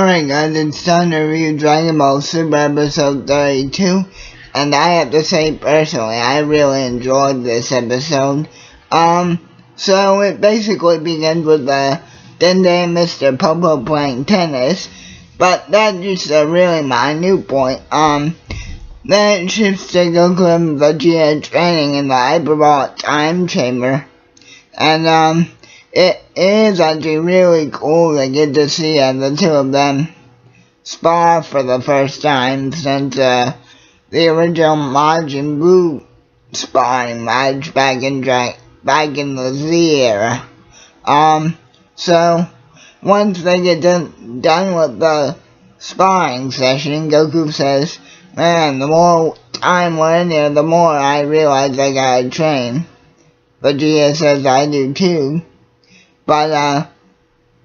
Alright guys, it's time to review Dragon Ball Super episode 32, and I have to say personally, I really enjoyed this episode. So it basically begins with Dende and Mr. Popo playing tennis, but that's just a really minute point. Then it shifts to Goku and Vegeta training in the Hyperbolic Time Chamber, and it is actually really cool to get to see the two of them spar for the first time since the original Majin Buu sparring match back in the Z era. So once they get done with the sparring session, Goku says, "Man, the more time we're in here, the more I realize I gotta train." Vegeta says, "I do too." But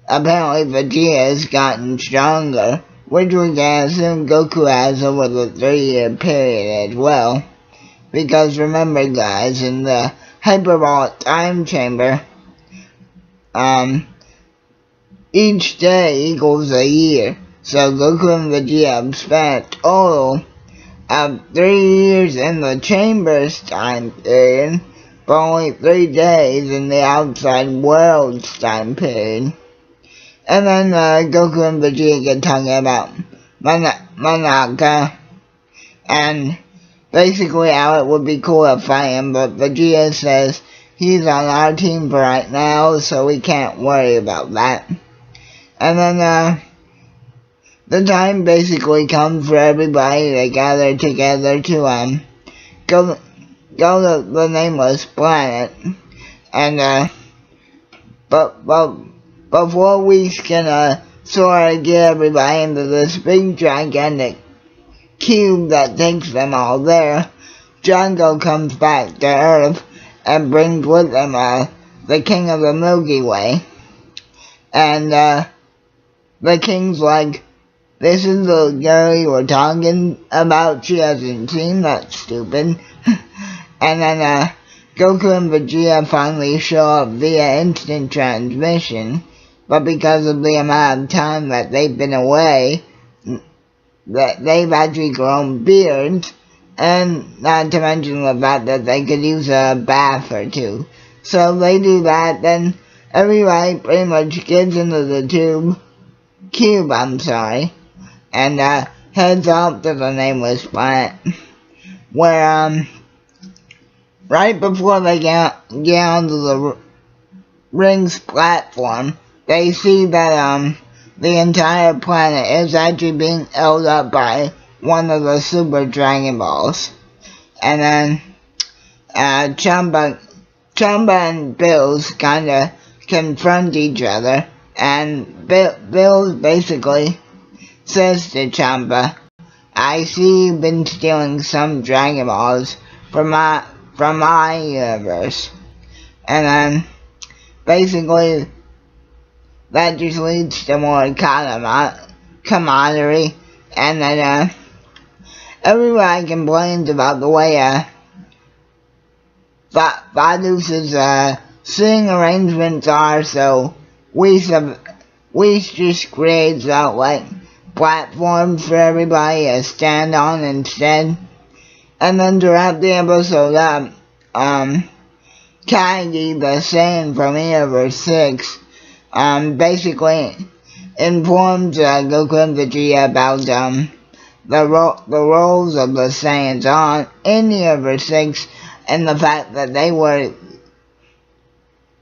apparently Vegeta has gotten stronger, which we can assume Goku has over the 3-year period as well. Because remember guys, in the Hyperbolic Time Chamber, each day equals a year. So Goku and Vegeta have spent a total of 3 years in the Chamber's time period, but only 3 days in the outside world's time period. And then Goku and Vegeta get talking about Monaka, and basically how it would be cool to fight him, but Vegeta says he's on our team for right now, so we can't worry about that. And then the time basically comes for everybody to gather together to go to the nameless planet, and but before we can sort of get everybody into this big gigantic cube that takes them all there, Django comes back to Earth and brings with him the King of the Milky Way, and the King's like, "This is the girl you were talking about, she hasn't seen that, stupid." And then Goku and Vegeta finally show up via instant transmission, but because of the amount of time that they've been away, that they've actually grown beards, and not to mention the fact that they could use a bath or two. So they do that, then everybody pretty much gets into the cube, and heads off to the nameless planet, where right before they get onto the ring's platform, they see that the entire planet is actually being held up by one of the Super Dragon Balls. And then Champa and Bills kinda confront each other, and Bills basically says to Champa, "I see you've been stealing some Dragon Balls from my universe." And then basically that just leads to more camaraderie, and then everybody complains about the way Vadus's sitting arrangements are, so Whis just creates out like platforms for everybody to stand on instead. And then throughout the episode, Kagi, the Saiyan from Universe 6, basically informs Goku and Vegeta about the roles of the Saiyans on in Universe 6, and the fact that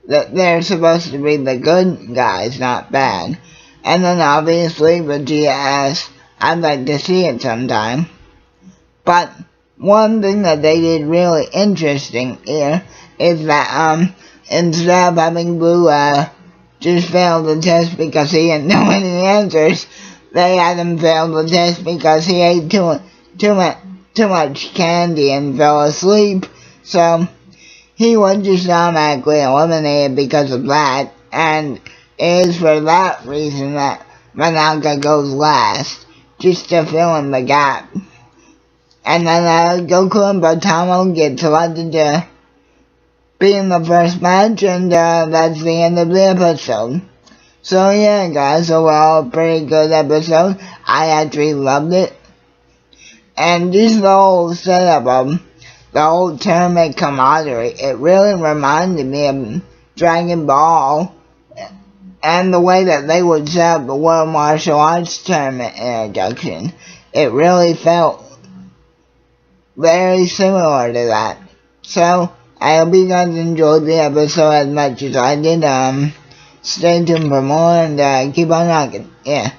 they're supposed to be the good guys, not bad. And then obviously Vegeta asks, "I'd like to see it sometime." But one thing that they did really interesting here is that instead of having Buu just fail the test because he didn't know any answers, they had him fail the test because he ate too much candy and fell asleep. So he was just automatically eliminated because of that, and it is for that reason that Monaka goes last, just to fill in the gap. And then Goku and Bartamo get selected to be in the first match, and that's the end of the episode. So yeah, guys, overall, pretty good episode. I actually loved it. And just the whole setup of the whole tournament camaraderie, it really reminded me of Dragon Ball and the way that they would set up the World Martial Arts Tournament introduction. It really felt very similar to that. So, I hope you guys enjoyed the episode as much as I did. Stay tuned for more and keep on rocking. Yeah.